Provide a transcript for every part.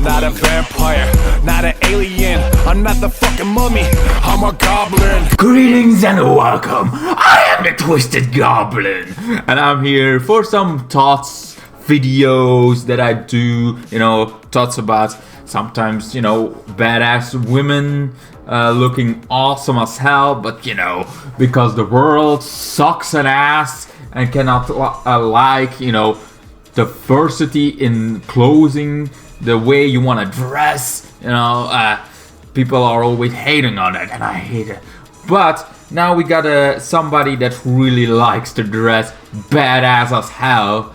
not a vampire, not an alien. I'm not the fucking mummy, I'm a goblin. Greetings and welcome. I am the Twisted Goblin, and I'm here for some thoughts videos that I do. Thoughts about sometimes badass women looking awesome as hell, but because the world sucks an ass and cannot diversity in clothing, the way you want to dress, people are always hating on it, and I hate it. But now we got somebody that really likes to dress badass as hell,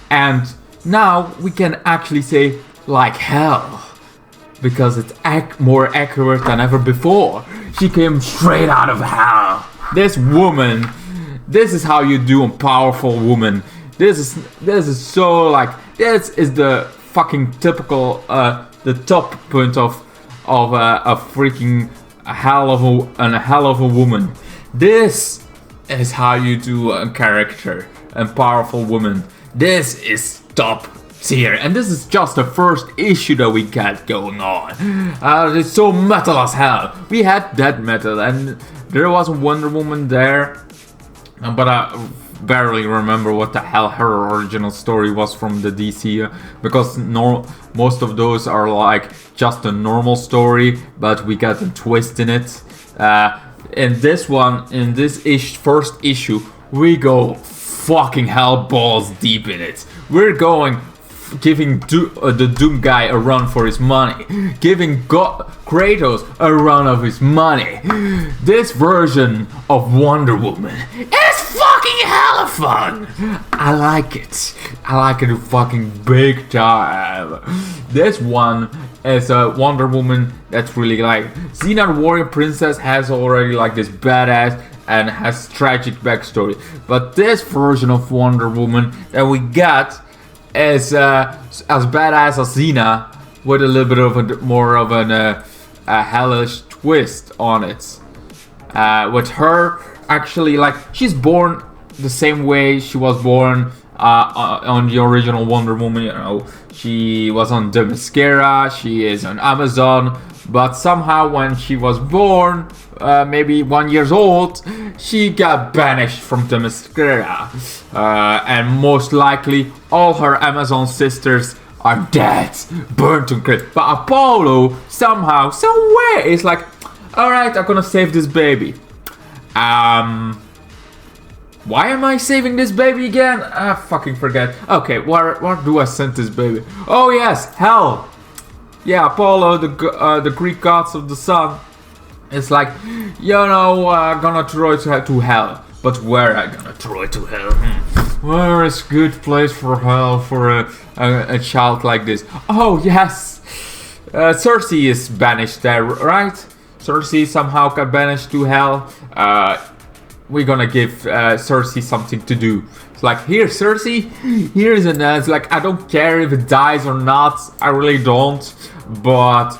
and now we can actually say like hell, because it's more accurate than ever before. She came straight out of hell. This woman, this is how you do a powerful woman. This is so like, this is the fucking typical the top point of a freaking hell of a woman. This is how you do a character, a powerful woman. This is top tier, and this is just the first issue that we got going on. It's so metal as hell. We had that metal, and there was a Wonder Woman there, but I barely remember what the hell her original story was from the DC, because most of those are like just a normal story, but we got a twist in it. In this one, in this first issue, we go fucking hell balls deep in it. We're giving the Doom guy a run for his money, giving Kratos a run of his money. This version of Wonder Woman is fucking hella fun. I like it fucking big time. This one is a Wonder Woman that's really like, Xena Warrior Princess has already like this badass and has tragic backstory, but this version of Wonder Woman that we got is as badass as Xena, with a little bit of more of a hellish twist on it. With her, actually, like, she's born the same way she was born on the original Wonder Woman. She was on Themyscira, she is on Amazon, but somehow when she was born, maybe 1 year old, she got banished from Themyscira, and most likely all her Amazon sisters are dead, burnt to crisp. But Apollo somehow, somewhere is like, alright, I'm gonna save this baby. Why am I saving this baby again? I fucking forget. Okay, where do I send this baby? Oh yes, hell. Yeah, Apollo, the Greek gods of the sun. It's like, gonna throw it to hell. But where I gonna throw it to hell? Where is good place for hell for a child like this? Oh yes, Cersei is banished there, right? Cersei somehow got banished to hell. We're gonna give Cersei something to do. It's like, here, Cersei, here's an. It's like, I don't care if it dies or not. I really don't. But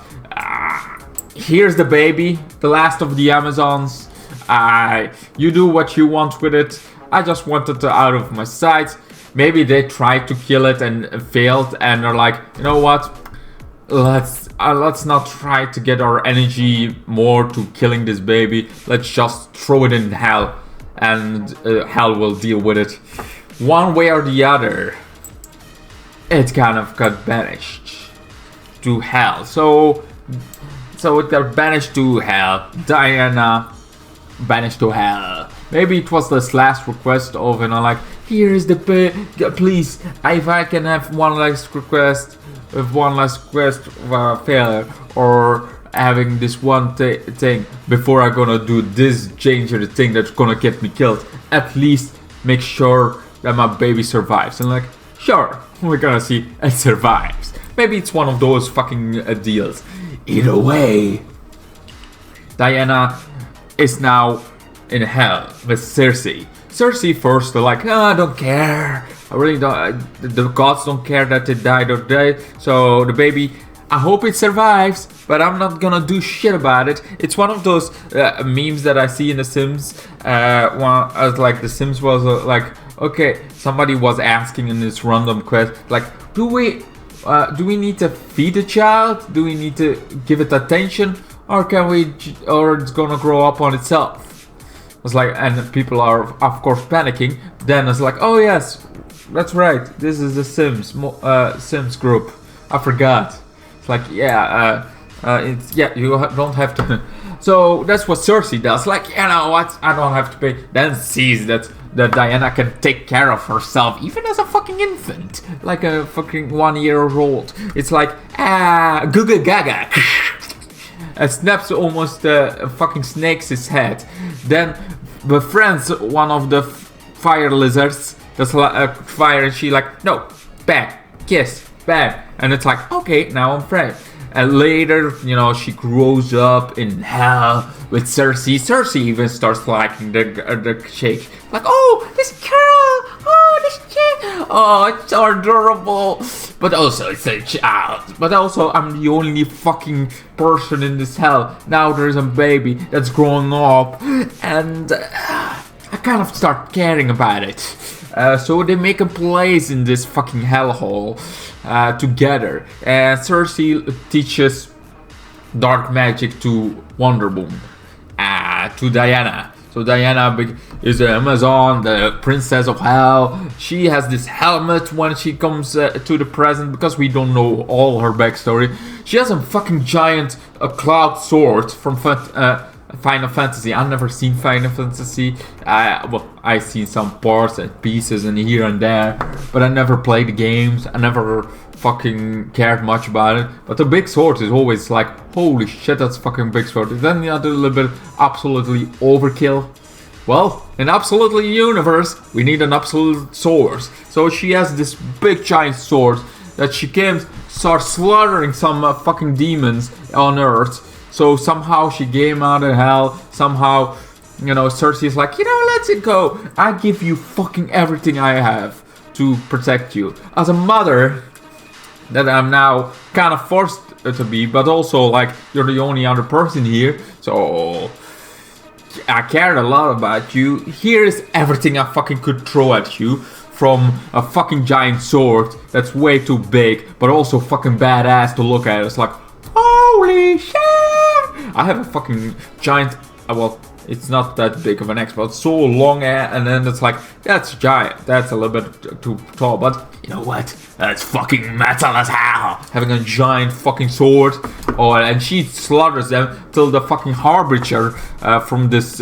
here's the baby, the last of the Amazons. You do what you want with it. I just want it out of my sight. Maybe they tried to kill it and failed, and they're like, you know what? Let's not try to get our energy more to killing this baby. Let's just throw it in hell, and hell will deal with it. One way or the other, it kind of got banished to hell. So it got banished to hell. Diana banished to hell. Maybe it was this last request of, like, here is the please, if I can have one last request, failure, or having this one thing before I'm gonna do this change or the thing that's gonna get me killed, at least make sure that my baby survives. And like, sure, we're gonna see it survives. Maybe it's one of those fucking deals. Either way, Diana is now in hell with Cersei. Cersei first, they're like, I don't care. I really don't. The gods don't care that they died or dead. So the baby, I hope it survives, but I'm not gonna do shit about it. It's one of those memes that I see in The Sims. Like The Sims was like, okay, somebody was asking in this random quest, like, do we Do we need to feed the child? Do we need to give it attention? Or or it's gonna grow up on itself? It's like, and people are of course panicking. Then it's like, oh yes, that's right. This is the Sims group. I forgot. It's like, yeah, you don't have to. So that's what Cersei does. Like, you know what? I don't have to pay. Then sees that Diana can take care of herself, even as a fucking infant, like a fucking 1 year old. It's like, Guga Gaga. Snaps almost fucking snakes his head. Then befriends one of the fire lizards. That's fire, and she like, no, bad, kiss, bad. And it's like, okay, now I'm friends. And later, you know, she grows up in hell with Cersei. Cersei even starts liking the chick. Like, oh, this girl, oh, this chick, oh, it's so adorable. But also, it's a child. But also, I'm the only fucking person in this hell. Now there's a baby that's growing up. And I kind of start caring about it. So they make a place in this fucking hellhole together. And Cersei teaches dark magic to Wonder Woman, to Diana. So Diana is the Amazon, the princess of hell. She has this helmet when she comes to the present, because we don't know all her backstory. She has a fucking giant cloud sword from Final Fantasy. I've never seen Final Fantasy. I've seen some parts and pieces and here and there, but I never played the games. I never fucking cared much about it. But the big sword is always like, holy shit, that's fucking big sword. Then you do a little bit absolutely overkill. Well, in Absolutely Universe, we need an absolute sword. So she has this big giant sword that she can start slaughtering some fucking demons on Earth. So somehow she came out of hell. Somehow, you know, Cersei is like, you know, let it go. I give you fucking everything I have to protect you. As a mother, that I'm now kind of forced to be, but also like, you're the only other person here. So I cared a lot about you. Here is everything I fucking could throw at you. From a fucking giant sword that's way too big, but also fucking badass to look at. It's like, holy shit! I have a fucking giant, well, it's not that big of an axe, but it's so long, and then it's like, that's giant, that's a little bit too tall, but you know what? That's fucking metal as hell! Having a giant fucking sword, and she slaughters them till the fucking Harbinger from this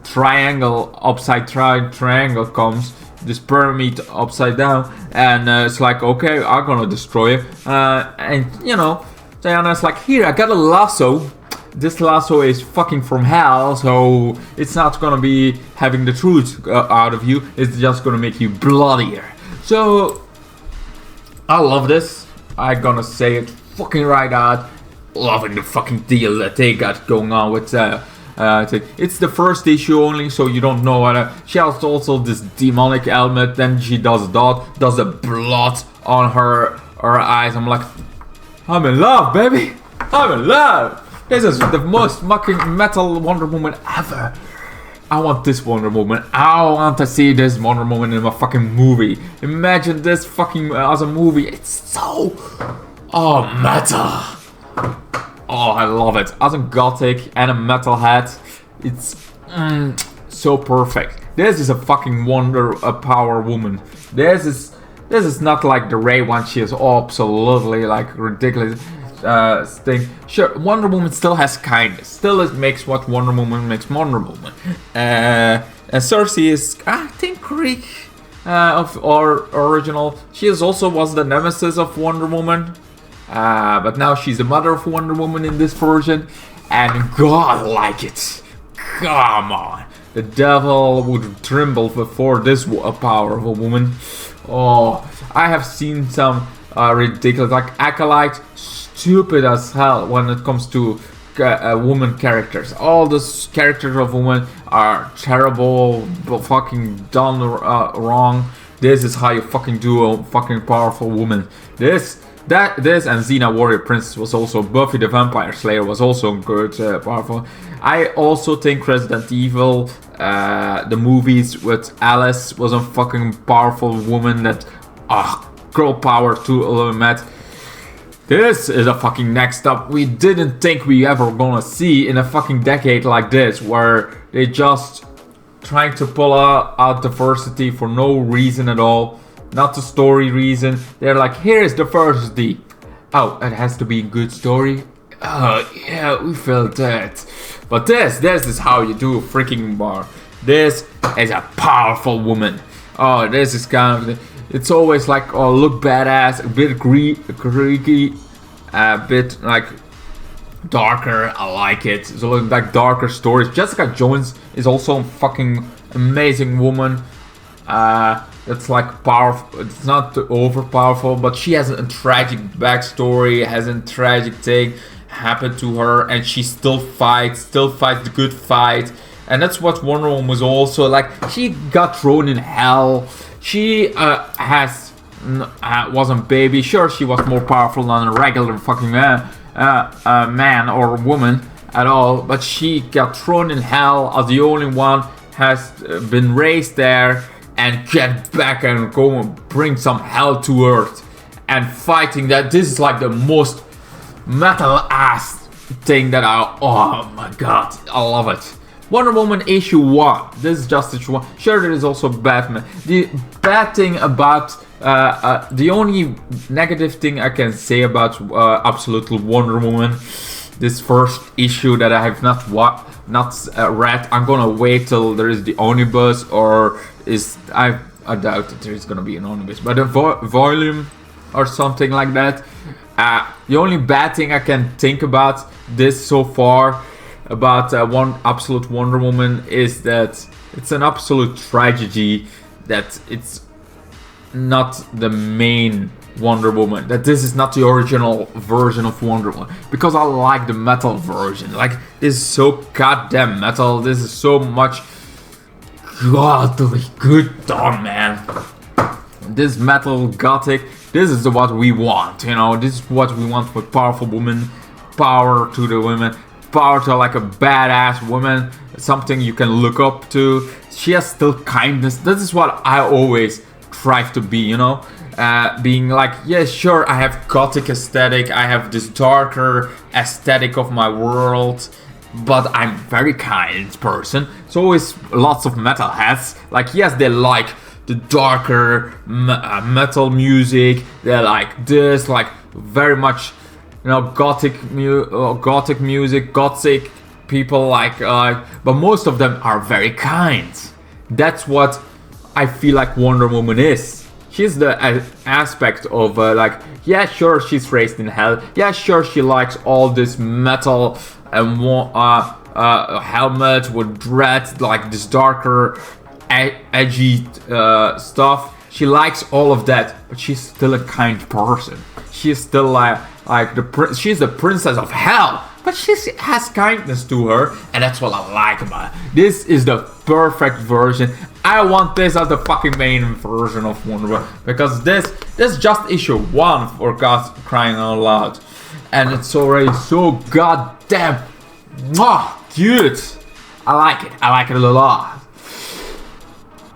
triangle, upside triangle comes, this pyramid upside down, and it's like, okay, I'm gonna destroy it, and you know, Diana's like, here, I got a lasso. This lasso is fucking from hell, so it's not gonna be having the truth out of you. It's just gonna make you bloodier. So, I love this. I'm gonna say it fucking right out. Loving the fucking deal that they got going on with it's the first issue only, so you don't know what. She has also this demonic element. Then she does a blood on her eyes. I'm like, I'm in love, baby. I'm in love. This is the most fucking metal Wonder Woman ever. I want this Wonder Woman. I want to see this Wonder Woman in a fucking movie. Imagine this fucking as a movie. It's so metal. Oh, I love it. As a gothic and a metalhead, it's so perfect. This is a fucking power woman. This is not like the Ray one. She is absolutely like ridiculous thing. Sure, Wonder Woman still has kindness. Still it makes what Wonder Woman makes Wonder Woman. And Cersei is, I think, Greek of or original. She was the nemesis of Wonder Woman. But now she's the mother of Wonder Woman in this version. And God, like it. Come on. The devil would tremble before this power of a woman. Oh, I have seen some ridiculous, like Acolyte, stupid as hell when it comes to woman characters. All those characters of women are terrible, fucking done wrong. This is how you fucking do a fucking powerful woman. This and Xena Warrior Princess was also, Buffy the Vampire Slayer was also good, powerful. I also think Resident Evil, the movies with Alice was a fucking powerful woman that, girl power to a limit. This is a fucking next up we didn't think we ever gonna see in a fucking decade like this, where they just trying to pull out diversity for no reason at all, not the story reason. They're like, here is diversity. Oh, it has to be a good story. Oh yeah, we felt that. But this is how you do a freaking bar. This is a powerful woman. Oh, this is kind of. It's always like, oh, look badass, a bit creaky, a bit like darker. I like it. It's all like darker stories. Jessica Jones is also a fucking amazing woman. That's like powerful. It's not over powerful, but she has a tragic backstory, has a tragic thing happen to her, and she still fights the good fight. And that's what Wonder Woman was also like. She got thrown in hell. She wasn't baby. Sure, she was more powerful than a regular fucking man or woman at all. But she got thrown in hell as the only one has been raised there and get back and go and bring some hell to Earth and fighting that. This is like the most metal ass thing that oh my god, I love it. Wonder Woman issue 1. This is just issue 1. Sure, there is also Batman. The bad thing about the only negative thing I can say about Absolute Wonder Woman, this first issue that I have not read. I'm gonna wait till there is the omnibus, or I doubt that there is gonna be an omnibus, but a volume or something like that. The only bad thing I can think about this so far about one Absolute Wonder Woman is that it's an absolute tragedy that it's not the main Wonder Woman, that this is not the original version of Wonder Woman, because I like the metal version. Like, this is so goddamn metal. This is so much godly good done, man. This metal gothic, this is what we want, you know. This is what we want for powerful women, power to the women, power to like a badass woman, something you can look up to. She has still kindness. This is what I always strive to be, you know. Being like, yeah, sure, I have gothic aesthetic, I have this darker aesthetic of my world, but I'm very kind person. It's always lots of metalheads. Like, yes, they like the darker metal music. They like this, like very much, you know, gothic music, gothic people like. But most of them are very kind. That's what I feel like Wonder Woman is. She's the aspect of like, yeah, sure, she's raised in hell. Yeah, sure, she likes all this metal and helmet with dread, like this darker, edgy stuff. She likes all of that, but she's still a kind person. She's still like she's the princess of hell, but she has kindness to her, and that's what I like about it. This is the perfect version. I want this as the fucking main version of Wonder Woman, because this is just issue 1, for God crying out loud, and it's already so goddamn cute. I like it a lot.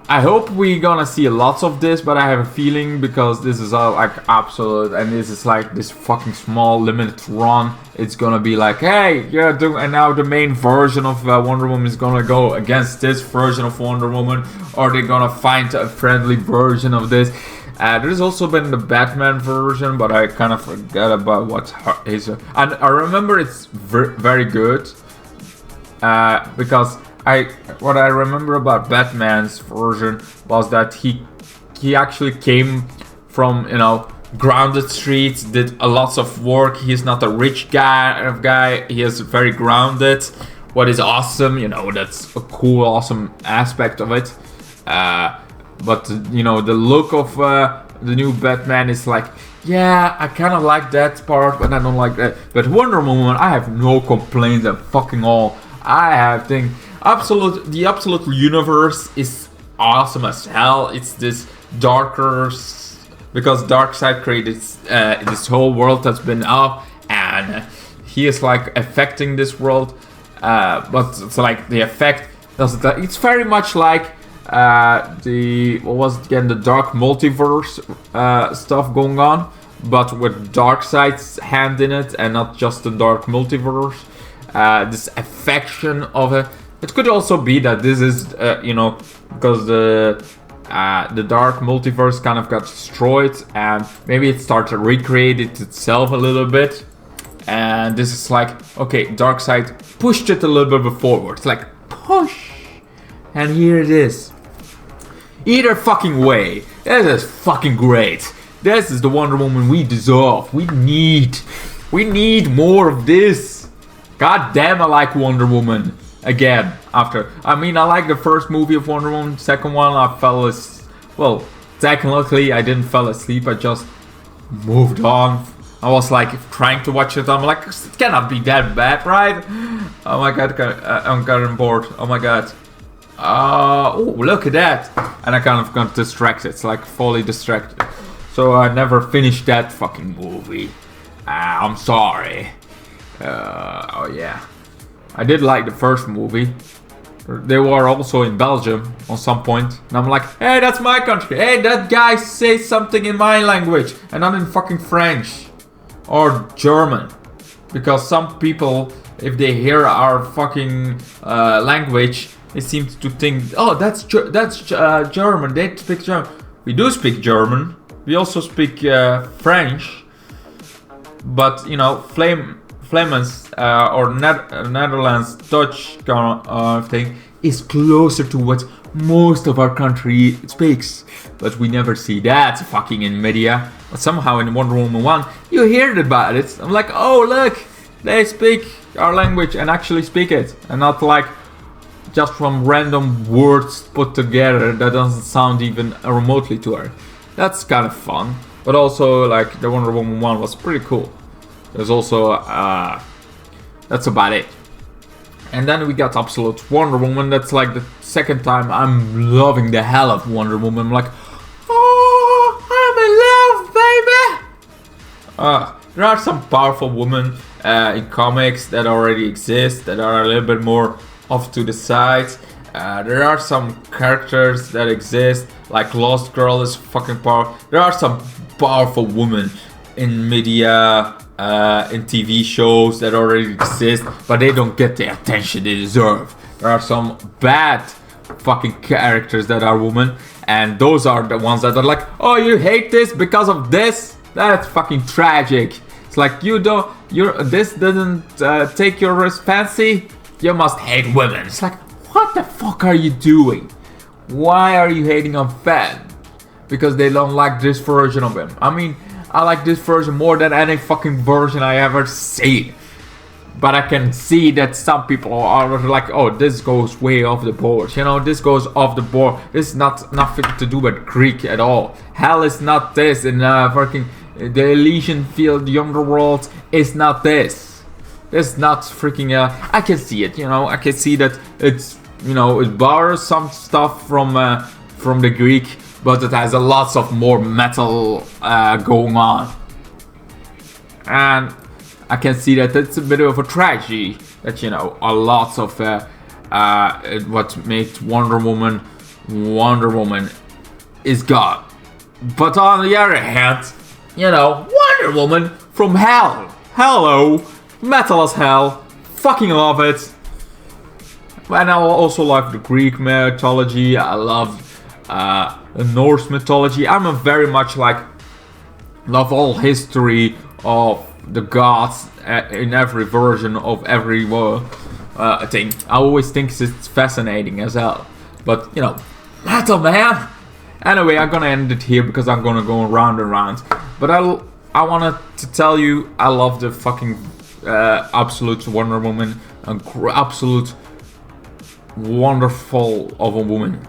I hope we're gonna see lots of this, but I have a feeling, because this is all like absolute, and this is like this fucking small limited run, it's gonna be like, hey, yeah, and now the main version of Wonder Woman is gonna go against this version of Wonder Woman, or they're gonna find a friendly version of this. There's also been the Batman version, but I kind of forget about what his. And I remember it's very good, because what I remember about Batman's version was that he actually came from, you know, grounded streets, did a lots of work. He's not a rich guy. He is very grounded. What is awesome, you know, that's a cool, awesome aspect of it. But you know, the look of the new Batman is like, yeah, I kind of like that part, but I don't like that. But Wonder Woman, I have no complaints at fucking all. I have the absolute universe is awesome as hell. It's this darker, because Darkseid created this whole world that's been up, and he is like affecting this world. But it's like the effect doesn't. It's very much like what was it again, the dark multiverse stuff going on, but with Darkseid's hand in it and not just the dark multiverse. This affection of it. It could also be that this is because the dark multiverse kind of got destroyed and maybe it started to recreate it itself a little bit. And this is like, okay, Darkseid pushed it a little bit forward. It's like, push! And here it is. Either fucking way. This is fucking great. This is the Wonder Woman we deserve. We need more of this. God damn, I like Wonder Woman. Again, after. I mean, I like the first movie of Wonder Woman. Second one, I fell asleep. Well, technically, I didn't fall asleep. I just moved on. I was like trying to watch it. I'm like, it cannot be that bad, right? Oh my god, I'm getting bored. Oh my god. Oh, look at that. And I kind of got distracted. It's like fully distracted. So I never finished that fucking movie. I'm sorry. Oh yeah. I did like the first movie. They were also in Belgium on some point. And I'm like, hey, that's my country. Hey, that guy says something in my language. And not in fucking French. Or German. Because some people, if they hear our fucking language, they seem to think, oh, that's German. They speak German. We do speak German. We also speak French. But, you know, Flemings or Netherlands Dutch thing is closer to what most of our country speaks. But we never see that fucking in media. But somehow in Wonder Woman 1, you hear about it. I'm like, oh, look, they speak our language and actually speak it. And not like just from random words put together that doesn't sound even remotely to her. That's kind of fun. But also, like, the Wonder Woman 1 was pretty cool. There's also, that's about it. And then we got Absolute Wonder Woman. That's like the second time I'm loving the hell of Wonder Woman. I'm like, oh, I'm in love, baby! There are some powerful women in comics that already exist, that are a little bit more off to the side. There are some characters that exist, like Lost Girl is fucking powerful. There are some powerful women in media, in TV shows that already exist, but they don't get the attention they deserve. There are some bad fucking characters that are women, and those are the ones that are like, oh, you hate this because of this? That's fucking tragic. It's like, this doesn't take your fancy? You must hate women. It's like, what the fuck are you doing? Why are you hating on Finn? Because they don't like this version of him. I mean, I like this version more than any fucking version I ever seen. But I can see that some people are like, oh, this goes way off the board. You know, this goes off the board. This is nothing to do with Greek at all. Hell is not this. And fucking the Elysian Field, the Underworld is not this. It's not freaking. I can see it. You know, I can see that it's, you know, it borrows some stuff from the Greek, but it has a lots of more metal going on. And I can see that it's a bit of a tragedy that, you know, a lot of what makes Wonder Woman is gone. But on the other hand, you know, Wonder Woman from hell. Hello, metal as hell. Fucking love it. And I also love the Greek mythology. I love the Norse mythology. I'm a very much like love all history of the gods in every version of every thing. I always think it's fascinating as hell. But, you know, metal, man. Anyway, I'm gonna end it here because I'm gonna go round and round. But I wanted to tell you I love the fucking absolute Wonder Woman. Absolute wonderful of a woman.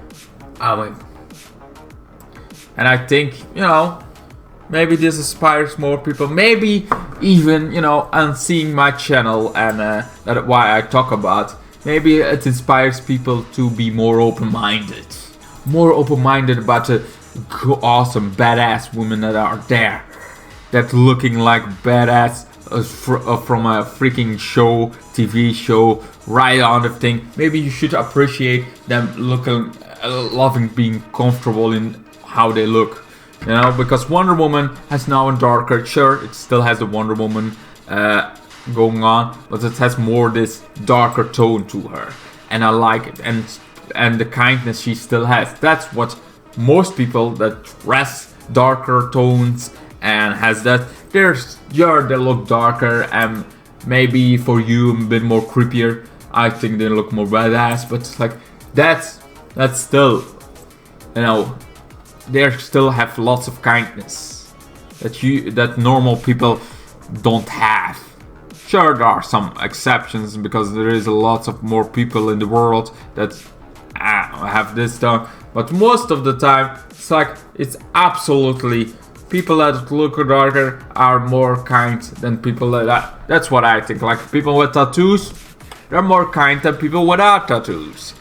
I mean, and I think, you know, maybe this inspires more people. Maybe even, you know, and seeing my channel and that's why I talk about. Maybe it inspires people to be more open-minded. More open-minded about the awesome, badass women that are there. That looking like badass from a freaking show, TV show, right on the thing. Maybe you should appreciate them looking loving being comfortable in how they look. You know, because Wonder Woman has now a darker shirt. It still has the Wonder Woman going on, but it has more this darker tone to her, and I like it. And the kindness she still has. That's what most people that dress darker tones and has that. They look darker, and maybe for you a bit more creepier. I think they look more badass, but it's like that's still, you know, they still have lots of kindness that normal people don't have. Sure, there are some exceptions because there is a lot of more people in the world that have this done, but most of the time it's absolutely people that look darker are more kind than people that. That's what I think. Like people with tattoos, they're more kind than people without tattoos.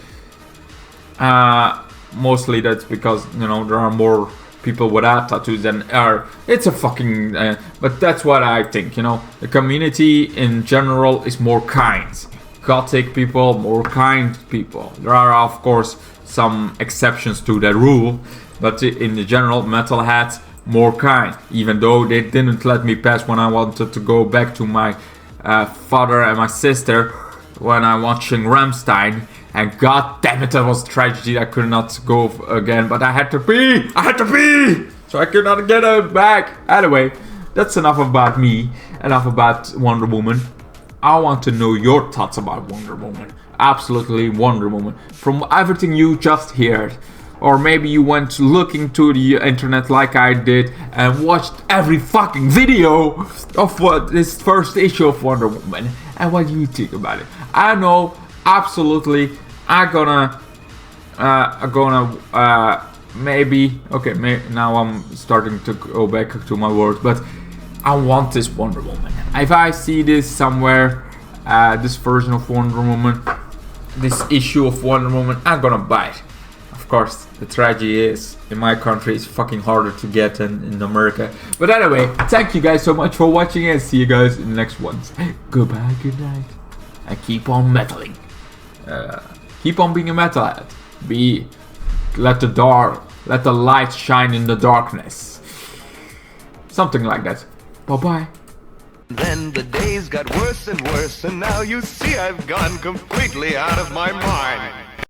Mostly that's because, you know, there are more people without tattoos than are. It's a fucking. But that's what I think. You know, the community in general is more kind. Gothic people, more kind people. There are of course some exceptions to that rule, but in the general, metalheads more kind. Even though they didn't let me pass when I wanted to go back to my father and my sister when I'm watching Rammstein. And god damn it, that was a tragedy. I could not go again, but I had to pee! So I could not get it back. Anyway, that's enough about me. Enough about Wonder Woman. I want to know your thoughts about Wonder Woman. Absolutely Wonder Woman. From everything you just heard. Or maybe you went looking to the internet like I did and watched every fucking video of this first issue of Wonder Woman. And what do you think about it? I know, absolutely, maybe, okay, now I'm starting to go back to my words, but I want this Wonder Woman. If I see this somewhere, this version of Wonder Woman, this issue of Wonder Woman, I'm gonna buy it. Of course, the tragedy is, in my country, it's fucking harder to get than in America. But anyway, thank you guys so much for watching, and see you guys in the next ones. Goodbye, good night, and keep on metaling. Keep on being a metalhead. Let the light shine in the darkness. Something like that. Bye bye. Then the days got worse and worse, and now you see I've gone completely out of my mind.